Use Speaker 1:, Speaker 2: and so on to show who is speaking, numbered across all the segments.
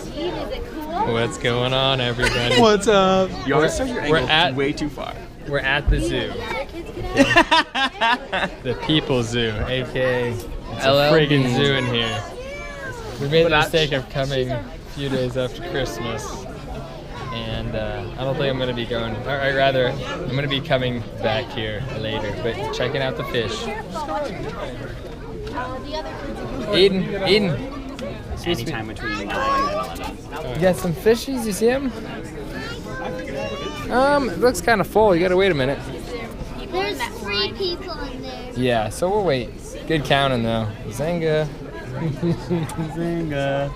Speaker 1: What's going on, everybody?
Speaker 2: What's up?
Speaker 3: You always start your angle way too far.
Speaker 1: We're at the zoo. The People Zoo, aka it's a friggin' zoo in here. We made the mistake of coming a few days after Christmas, and I don't think I'm gonna be going. Or rather, I'm gonna be coming back here later, but checking out the fish. Eden.
Speaker 3: Anytime between 9 and 11.
Speaker 1: You got some fishies? You see them? It looks kind of full. You gotta wait a minute.
Speaker 4: There's 3 people in there.
Speaker 1: Yeah, so we'll wait. Good counting though. Zanga.
Speaker 3: Zinga.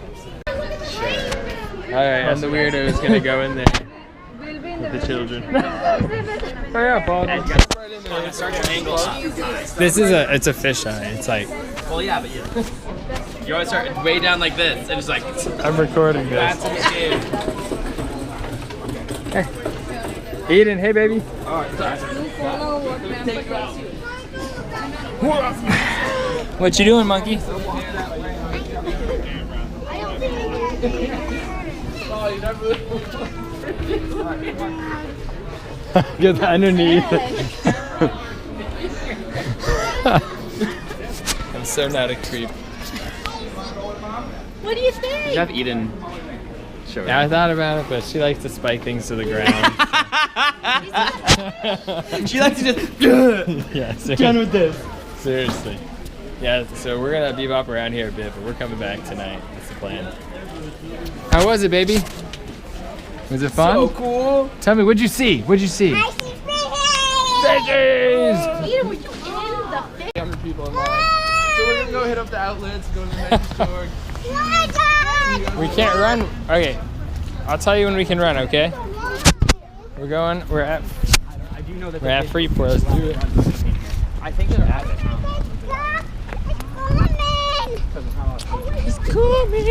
Speaker 1: Alright, I'm the weirdo who's gonna go in there with the children. Oh yeah, Paul. This is it's a fisheye. It's like.
Speaker 3: Well, yeah, but you always start way down like this, and it's like.
Speaker 1: I'm recording this. Hey. Eden, hey baby. What you doing, monkey? Get underneath. I'm so not a creep.
Speaker 4: What do you think?
Speaker 3: You have Eden. Show
Speaker 1: Yeah, I thought about it, but she likes to spike things to the ground.
Speaker 3: She likes to just.
Speaker 1: Yeah, seriously.
Speaker 3: Done with this.
Speaker 1: Seriously. Yeah, so we're gonna bebop around here a bit, but we're coming back tonight. That's the plan. How was it, baby? Was it fun?
Speaker 3: So cool.
Speaker 1: Tell me, what'd you see? What'd you see?
Speaker 4: I see
Speaker 1: Fishies!
Speaker 4: Eden, were you in the fish?
Speaker 2: Younger people in line. So we're gonna go hit up the outlets, go to the next store.
Speaker 1: We can't run. Okay, I'll tell you when we can run. Okay. We're at Freeport. Let's do it.
Speaker 3: I think they're at it.
Speaker 1: He's coming.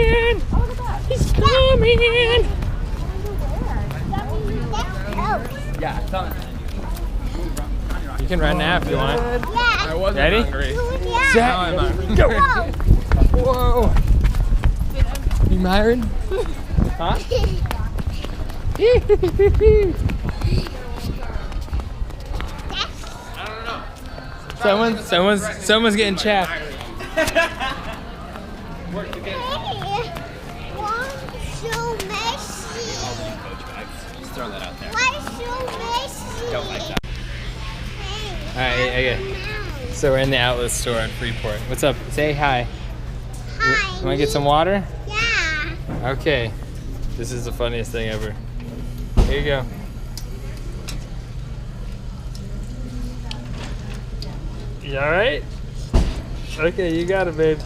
Speaker 1: He's coming.
Speaker 3: Yeah, it's on.
Speaker 1: You can run now if you want.
Speaker 2: I wasn't
Speaker 1: Ready?
Speaker 2: hungry.
Speaker 1: Set. Go. Whoa. You Myron? Huh? Someone's getting chapped.
Speaker 3: Just throw that out there.
Speaker 1: Don't like that. Alright, okay. So we're in the outlet store at Freeport. What's up? Say hi.
Speaker 4: Hi.
Speaker 1: You wanna get some water?
Speaker 4: Yeah.
Speaker 1: Okay. This is the funniest thing ever. Here you go. You alright? Okay, you got it, babe.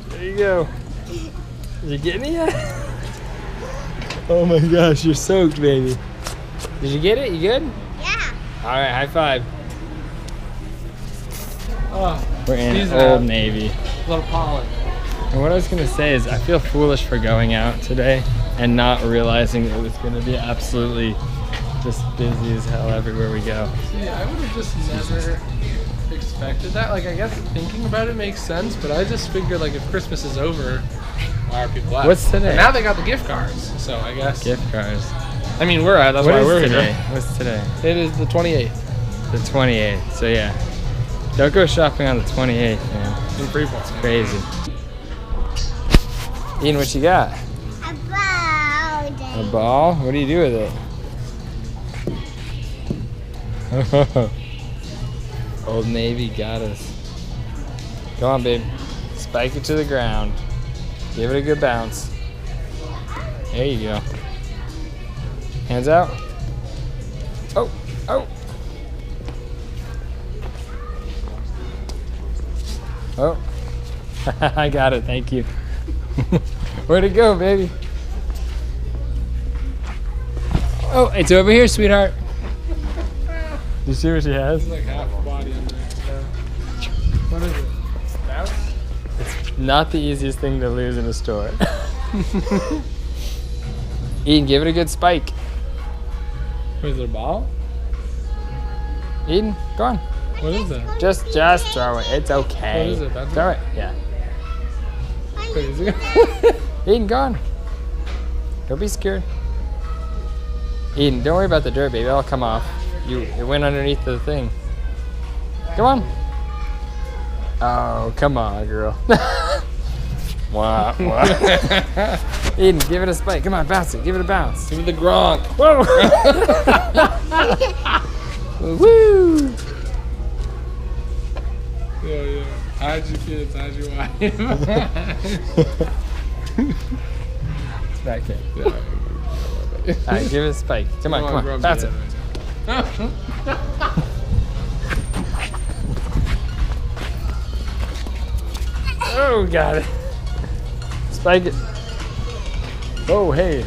Speaker 1: There you go. You getting it yet? Oh my gosh, you're soaked, baby. Did you get it? You good?
Speaker 4: Yeah.
Speaker 1: Alright, high five.
Speaker 2: Oh,
Speaker 1: We're in
Speaker 2: Sneeze it
Speaker 1: Old
Speaker 2: out.
Speaker 1: Navy.
Speaker 2: a little pollen.
Speaker 1: And what I was gonna say is I feel foolish for going out today and not realizing it was gonna be absolutely just busy as hell everywhere we go.
Speaker 2: Yeah, I would have just never expected that. Like, I guess thinking about it makes sense, but I just figured, like, if Christmas is over, why are people out?
Speaker 1: What's today?
Speaker 2: But now they got the gift cards, so I guess.
Speaker 1: Gift cards.
Speaker 2: I mean, we're out. That's
Speaker 1: What
Speaker 2: why
Speaker 1: is
Speaker 2: we're
Speaker 1: today?
Speaker 2: here.
Speaker 1: What's today?
Speaker 2: It is the 28th
Speaker 1: The 28th. So yeah. Don't go shopping on the 28th, man.
Speaker 2: in Freeport.
Speaker 1: It's crazy. Ian, what you got? A ball? What do you do with it? Old Navy got us. Come on, babe. Spike it to the ground. Give it a good bounce. There you go. Hands out. Oh, oh. Oh. I got it, thank you. Where'd it go, baby? Oh, it's over here, sweetheart. You see what she has?
Speaker 2: It's like half a body in there. What is it? Mouse?
Speaker 1: It's not the easiest thing to lose in a store. Eden, give it a good spike.
Speaker 2: Is it a ball?
Speaker 1: Eden, go on.
Speaker 2: What is it?
Speaker 1: Just throw it. It's okay.
Speaker 2: What is it? That's
Speaker 1: Throw it. Yeah.
Speaker 2: Wait, is it?
Speaker 1: Eden, go on. Don't be scared. Eden, don't worry about the dirt, baby. It'll come off. It went underneath the thing. Come on. Oh, come on, girl. Wow. Eden, give it a spike. Come on, bounce it. Give it a bounce.
Speaker 2: Give it the Gronk.
Speaker 1: Whoa. Woo.
Speaker 2: Yeah. Hide your kids, hide your wife.
Speaker 1: It's back there.
Speaker 2: Yeah.
Speaker 1: All right, give it a spike. Come on, bounce it. Oh, got it. Spike it. Oh, hey.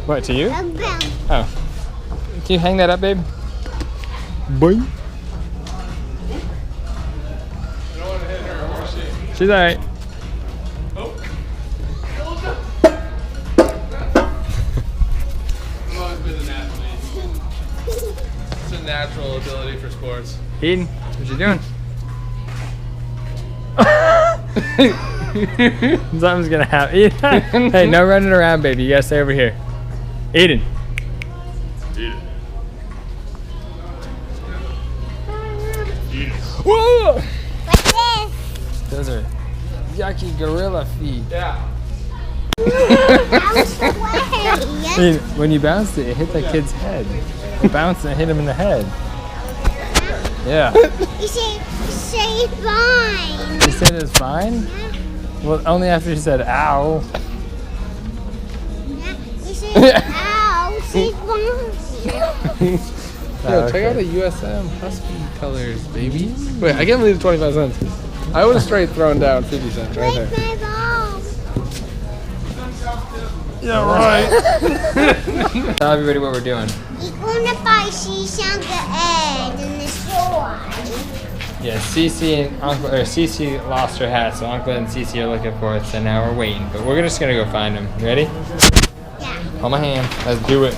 Speaker 1: What, to you? Oh. Can you hang that up, babe? Boing. She's alright.
Speaker 2: I've always been an athlete. It's a natural ability for sports.
Speaker 1: Eden, what you doing? Something's gonna happen. Hey, no running around, baby. You gotta stay over here. Eden. Whoa!
Speaker 4: What's this?
Speaker 1: Those are yucky gorilla feet.
Speaker 2: Yeah.
Speaker 4: Bounce away.
Speaker 1: Eden, when you bounced it, it hit that kid's head. It bounced and hit him in the head. Yeah.
Speaker 4: You say it's fine.
Speaker 1: You said it's fine? Well, only after you said ow.
Speaker 4: Yeah. You say ow. Say fine.
Speaker 2: Yo, check out the USM Husky colors, baby. Wait, I can't believe it's 25 cents. I would have straight thrown down 50 cents right
Speaker 4: Break
Speaker 2: there.
Speaker 4: my balls.
Speaker 2: Yeah, right.
Speaker 1: Tell everybody what we're doing.
Speaker 4: We're gonna buy seashell the egg in the store.
Speaker 1: Yeah, Cece lost her hat, so Uncle and Cece are looking for it, so now we're waiting. But we're just gonna go find them. You ready?
Speaker 4: Yeah.
Speaker 1: Hold my hand. Let's do it.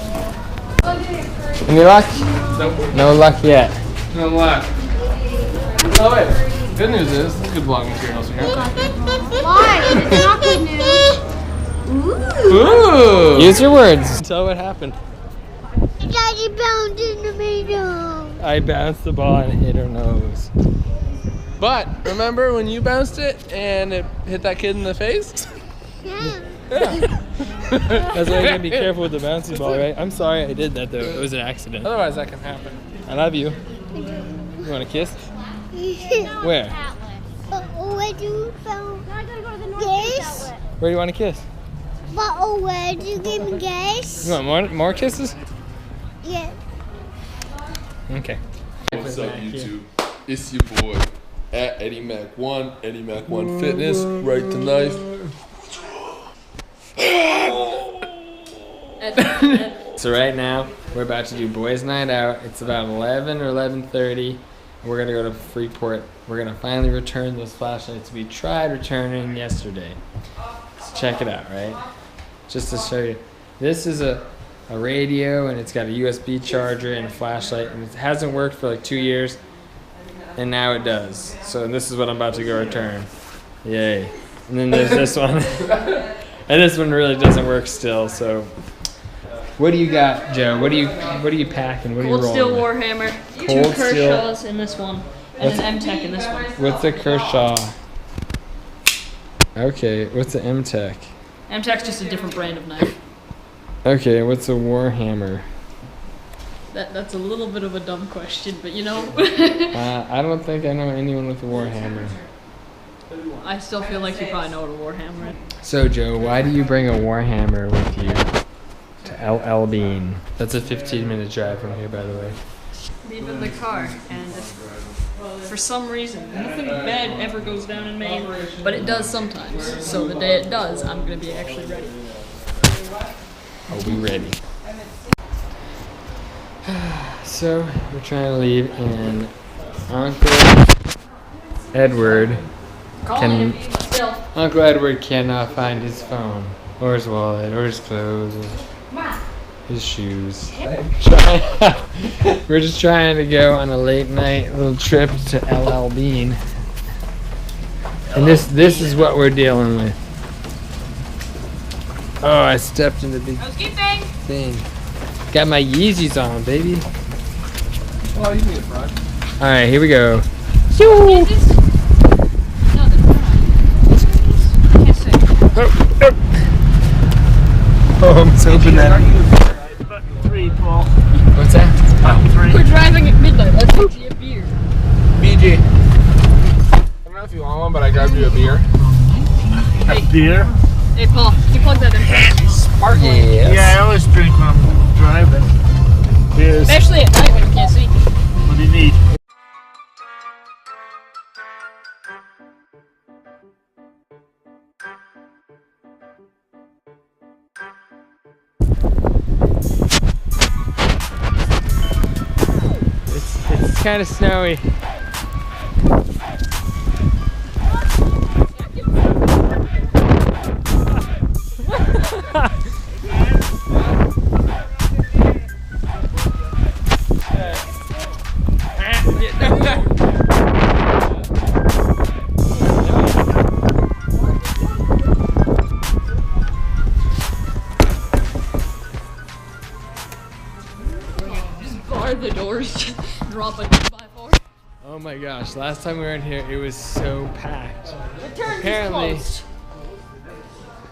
Speaker 1: Any luck?
Speaker 2: Nope.
Speaker 1: No luck yet.
Speaker 2: No luck. Oh wait. Good news is, this is good vlog materials here.
Speaker 4: Why? It's not good news.
Speaker 2: Ooh.
Speaker 1: Use your words. Tell what happened.
Speaker 4: Daddy bounced in the middle.
Speaker 1: I bounced the ball and hit her nose.
Speaker 2: But remember when you bounced it and it hit that kid in the face?
Speaker 4: Yeah.
Speaker 1: That's why you gotta be careful with the bouncy ball, right? I'm sorry I did that though. It was an accident.
Speaker 2: Otherwise that can happen.
Speaker 1: I love you. You want a kiss? Where?
Speaker 4: Where do you go? Yes.
Speaker 1: Where do you want a kiss?
Speaker 4: But where do you give me gas?
Speaker 1: You want more kisses?
Speaker 4: Yeah.
Speaker 1: Okay.
Speaker 5: What's up, YouTube? It's your boy at Eddie Mac 1, Eddie Mac 1 Fitness, right to knife.
Speaker 1: So right now we're about to do boys' night out. It's about 11 or 11:30. We're gonna go to Freeport. We're gonna finally return those flashlights we tried returning yesterday. So check it out, right? Just to show you, this is a radio and it's got a USB charger and a flashlight, and it hasn't worked for like 2 years, and now it does. So this is what I'm about to go return. Yay! And then there's this one, and this one really doesn't work still. So. What do you got, Joe? What are you packing? What are you
Speaker 3: Cold
Speaker 1: rolling?
Speaker 3: Steel
Speaker 1: with?
Speaker 3: Warhammer,
Speaker 1: Cold
Speaker 3: two
Speaker 1: Steel.
Speaker 3: Kershaws in this one, and an M-Tech in this one.
Speaker 1: What's a Kershaw? Okay, what's an M-Tech?
Speaker 3: M-Tech's just a different brand of knife.
Speaker 1: Okay, what's a Warhammer?
Speaker 3: That's a little bit of a dumb question, but you know.
Speaker 1: I don't think I know anyone with a Warhammer.
Speaker 3: I still feel like you probably know what a Warhammer is.
Speaker 1: So, Joe, why do you bring a Warhammer with you to LLBEAN? That's a 15-minute drive from here, by the way.
Speaker 3: Leave in the car, and for some reason, nothing bad ever goes down in Maine, but it does sometimes. So the day it does, I'm gonna be actually ready.
Speaker 1: Are we ready? So, we're trying to leave, and Uncle Edward
Speaker 3: Calling him, but still.
Speaker 1: Uncle Edward cannot find his phone, or his wallet, or his clothes. Or his shoes. We're just trying to go on a late night little trip to LLBEAN. And this is what we're dealing with. Oh, I stepped into the
Speaker 3: Housekeeping!
Speaker 1: thing. Got my Yeezys on, baby.
Speaker 2: Oh, you need a front.
Speaker 1: Alright, here we go.
Speaker 3: Is this? No, they're not. I can't say.
Speaker 1: Oh, I'm so hoping that.
Speaker 6: About 3, Paul.
Speaker 1: What's that?
Speaker 6: About 3.
Speaker 3: We're driving at midnight. Let's go get a beer.
Speaker 2: BG. I don't know if you want one, but I grabbed you a beer.
Speaker 6: A beer?
Speaker 3: Hey, Paul, can you plug that in?
Speaker 1: Yes.
Speaker 6: Yeah, I always drink when I'm driving.
Speaker 1: Cheers.
Speaker 3: Especially at night when you can't see.
Speaker 6: What do you need?
Speaker 1: It's kind of snowy.
Speaker 3: Bar the doors, just drop a 2x4.
Speaker 1: Oh my gosh, last time we were in here, it was so packed.
Speaker 3: The turn
Speaker 1: Apparently-
Speaker 3: is closed.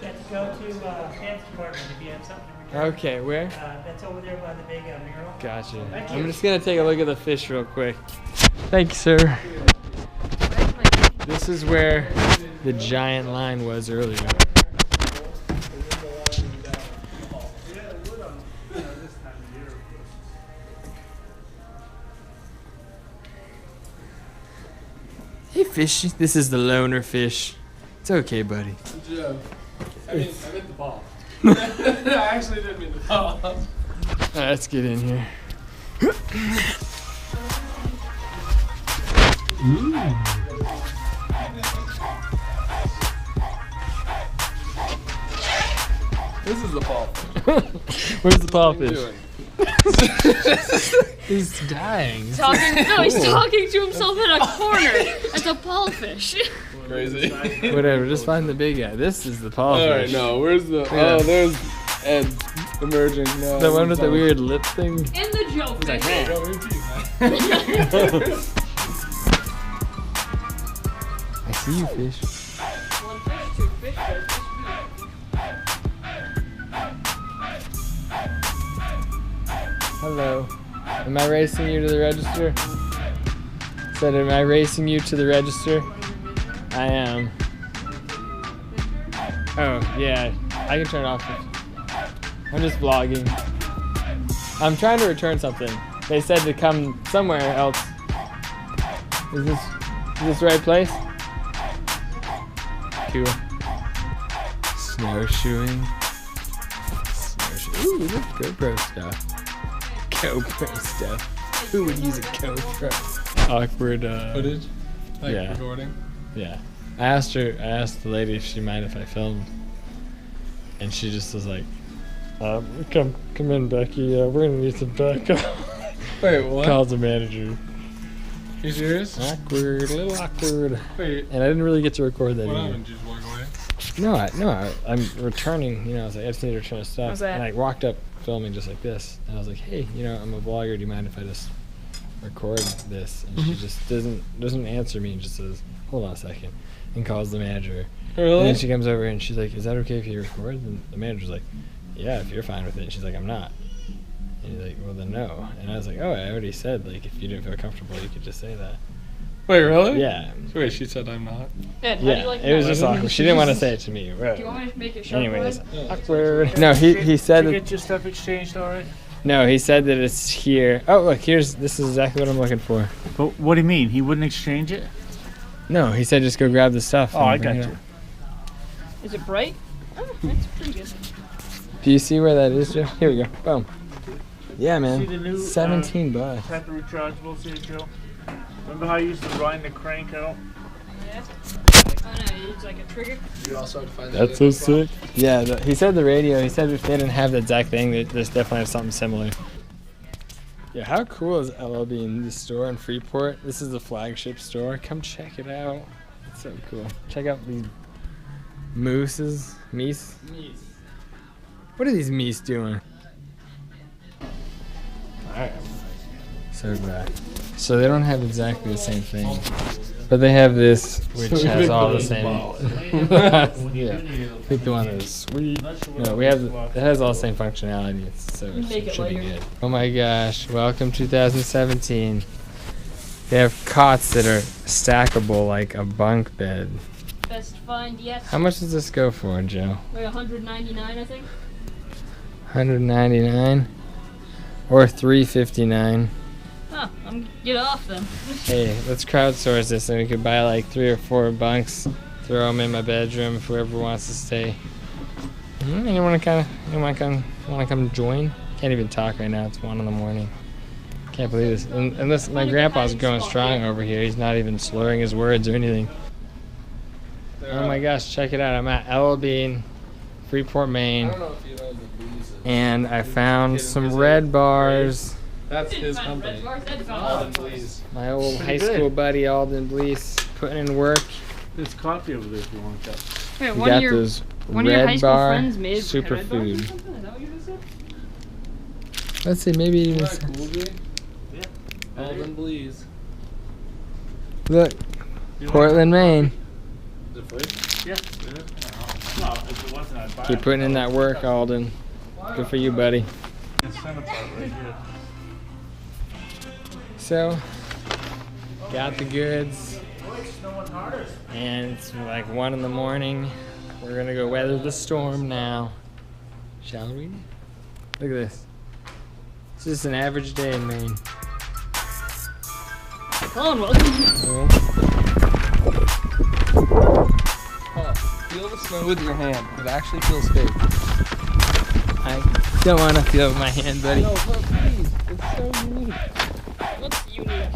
Speaker 7: You have to go to dance department if you have something to return.
Speaker 1: Okay, where?
Speaker 7: That's over there by the big mural.
Speaker 1: Gotcha.
Speaker 7: Thank
Speaker 1: I'm
Speaker 7: you.
Speaker 1: just gonna take a look at the fish real quick. Thank you, sir. This is where the giant line was earlier. Hey, fishy. This is the loner fish. It's okay, buddy.
Speaker 2: Good job. I meant the ball. I actually didn't mean the ball.
Speaker 1: Let's get in here.
Speaker 2: This is the ball.
Speaker 1: Where's the
Speaker 2: What are you
Speaker 1: pawfish?
Speaker 2: doing?
Speaker 1: He's dying.
Speaker 3: He's talking to himself in a corner. It's a ballfish.
Speaker 2: Crazy.
Speaker 1: Whatever, just find the big guy. This is the pawfish.
Speaker 2: Alright, no, where's the.
Speaker 1: Yeah.
Speaker 2: Oh, there's Ed emerging. No,
Speaker 1: The one with the
Speaker 2: ball.
Speaker 1: weird lip thing.
Speaker 3: In the joke,
Speaker 1: like,
Speaker 3: baby.
Speaker 2: Go repeat.
Speaker 1: I see you, fish.
Speaker 3: One fish, two fish,
Speaker 1: Hello. Am I racing you to the register? Said, am I racing you to the register? I am. Oh, yeah. I can turn it off. I'm just vlogging. I'm trying to return something. They said to come somewhere else. Is this the right place? Cool. Snowshoeing. Ooh, look, GoPro stuff. GoPro stuff. Who would use a GoPro? Awkward.
Speaker 2: Footage? Like
Speaker 1: Yeah.
Speaker 2: recording?
Speaker 1: Yeah. I asked the lady if she mind if I filmed, and she just was like, "Come in, Becky. We're gonna need some backup."
Speaker 2: Wait, what?
Speaker 1: Calls the manager.
Speaker 2: You serious?
Speaker 1: Awkward, a little awkward.
Speaker 2: Wait,
Speaker 1: And I didn't really get to record that
Speaker 2: what
Speaker 1: either.
Speaker 2: happened? Did you just walk away?
Speaker 1: I'm returning. You know, I was like, I just need to return stuff.
Speaker 3: How's that?
Speaker 1: And I walked up filming just like this, and I was like, hey, you know, I'm a vlogger. Do you mind if I just record this? And she just doesn't answer me and just says, hold on a second, and calls the manager. And
Speaker 2: Really?
Speaker 1: then she comes over and she's like, is that okay if you record? And the manager's like, yeah, if you're fine with it. And she's like, I'm not. And he's like, well then no. And I was like, oh, I already said, like, if you didn't feel comfortable, you could just say that.
Speaker 2: Wait, really?
Speaker 1: Yeah.
Speaker 2: Wait, she said I'm not.
Speaker 3: Ed, how do you
Speaker 1: Yeah,
Speaker 3: like
Speaker 1: it was
Speaker 3: that?
Speaker 1: just awkward. She didn't want to say it to me.
Speaker 3: Do you want me to make it short?
Speaker 1: Anyways,
Speaker 2: Yeah.
Speaker 1: awkward. No, he said
Speaker 6: Did you
Speaker 1: that.
Speaker 6: get your stuff exchanged alright?
Speaker 1: No, he said that it's here. Oh, look, this is exactly what I'm looking for.
Speaker 6: But what do you mean? He wouldn't exchange it?
Speaker 1: No, he said just go grab the stuff.
Speaker 6: Oh,
Speaker 1: and
Speaker 6: I
Speaker 1: bring
Speaker 6: got
Speaker 1: it
Speaker 6: you.
Speaker 1: up.
Speaker 3: Is it bright? Oh, that's pretty good.
Speaker 1: Do you see where that is, Joe? Here we go. Boom. Yeah,
Speaker 6: See
Speaker 1: man.
Speaker 6: the new
Speaker 1: 17 bucks.
Speaker 6: type of rechargeable, see, Joe? Remember how you used to grind the crank out?
Speaker 3: Yeah. Oh no, it's like a trigger.
Speaker 2: You also have to find
Speaker 1: That's so sick. Yeah, he said the radio. He said if they didn't have the exact thing, there's definitely something similar. Yeah, how cool is LLBEAN, the store in Freeport? This is the flagship store. Come check it out. It's so cool. Check out these mooses. Meese? What are these meese doing? Alright. So glad. So they don't have exactly the same thing. But they have this, which has all the same. Yeah. I think the one is sweet. No, we have. It has all the same functionality, so it should be good. Oh my gosh! Welcome 2017. They have cots that are stackable like a bunk bed.
Speaker 3: Best find yet.
Speaker 1: How much does this go for, Joe?
Speaker 3: Like $199, I think.
Speaker 1: $199 or $359.
Speaker 3: Oh, get off them.
Speaker 1: Hey, let's crowdsource this and we could buy like 3 or 4 bunks, throw them in my bedroom if whoever wants to stay. Anyone want to come join? Can't even talk right now. It's 1 in the morning. Can't believe this. And this, my grandpa's going strong over here. He's not even slurring his words or anything. Oh my gosh, check it out. I'm at LLBEAN, Freeport, Maine.
Speaker 5: I don't know if you know the Blees.
Speaker 1: And I found some red bars.
Speaker 2: That's his company. Alden Blees.
Speaker 1: My old high school buddy Alden Blees putting in work.
Speaker 6: There's coffee over there if you want that.
Speaker 3: Wait,
Speaker 1: We
Speaker 3: one
Speaker 1: got
Speaker 3: of your
Speaker 1: those
Speaker 3: one of your high
Speaker 1: red
Speaker 3: school
Speaker 1: bar
Speaker 3: friends made red bars or
Speaker 1: superfood.
Speaker 3: something? Is that what you just said?
Speaker 1: Let's see, maybe even.
Speaker 2: Isn't that cool, dude?
Speaker 6: Yeah.
Speaker 2: Alden Blees.
Speaker 1: Look,
Speaker 6: You want
Speaker 1: Portland, Maine.
Speaker 2: Is it free?
Speaker 6: Yeah. Well, if it wasn't, I'd buy
Speaker 1: Keep
Speaker 6: it.
Speaker 1: putting in that work, Alden. Good for you, buddy.
Speaker 6: It's center part right here.
Speaker 1: So, got the goods, and it's like 1 in the morning. We're gonna go weather the storm now, shall we? Look at this. It's just an average day in Maine.
Speaker 3: Colin, welcome.
Speaker 2: Feel the snow with your hand. It actually feels fake.
Speaker 1: I don't want to feel with my hand, buddy.
Speaker 2: No, look, please. It's so unique.
Speaker 3: What's unique?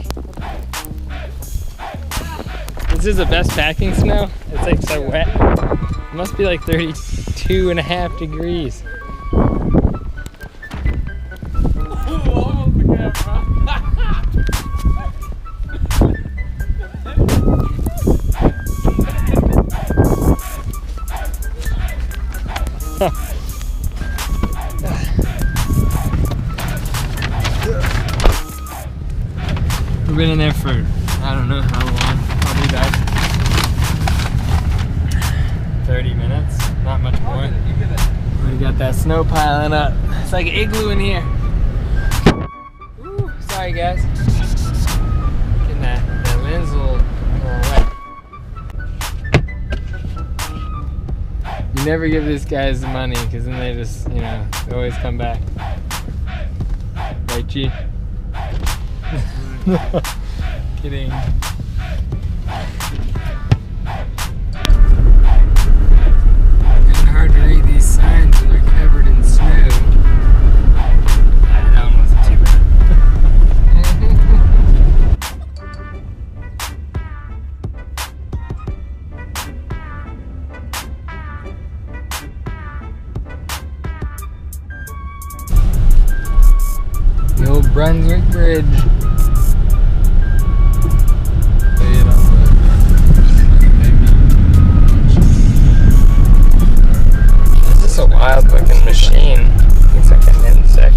Speaker 1: This is the best packing snow. It's like so wet. It must be like 32.5 degrees. We've been in there for I don't know how long, probably about 30 minutes, not much more. We got that snow piling up. It's like an igloo in here. Ooh, sorry guys. Getting that wind's a little wet. You never give these guys the money because then they just, you know, they always come back. Right, G? Kidding. It's hard to read these signs when they're covered in snow. That one wasn't too bad. The old Brunswick Bridge. This is a wild looking machine. Looks like an insect.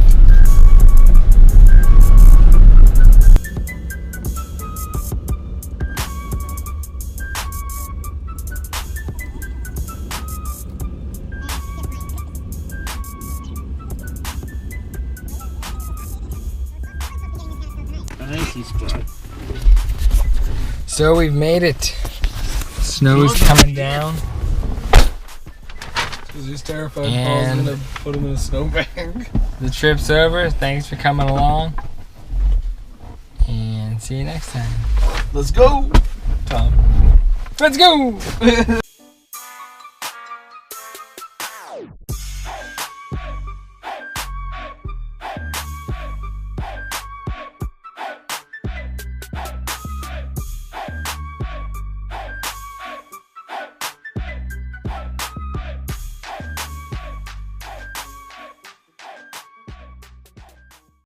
Speaker 6: An icy spot.
Speaker 1: So we've made it. Snow is coming down.
Speaker 2: Because he's terrified
Speaker 1: And-
Speaker 2: Paul's gonna put him in a snowbank.
Speaker 1: The trip's over. Thanks for coming along. And see you next time.
Speaker 2: Let's go, Tom.
Speaker 1: Let's go!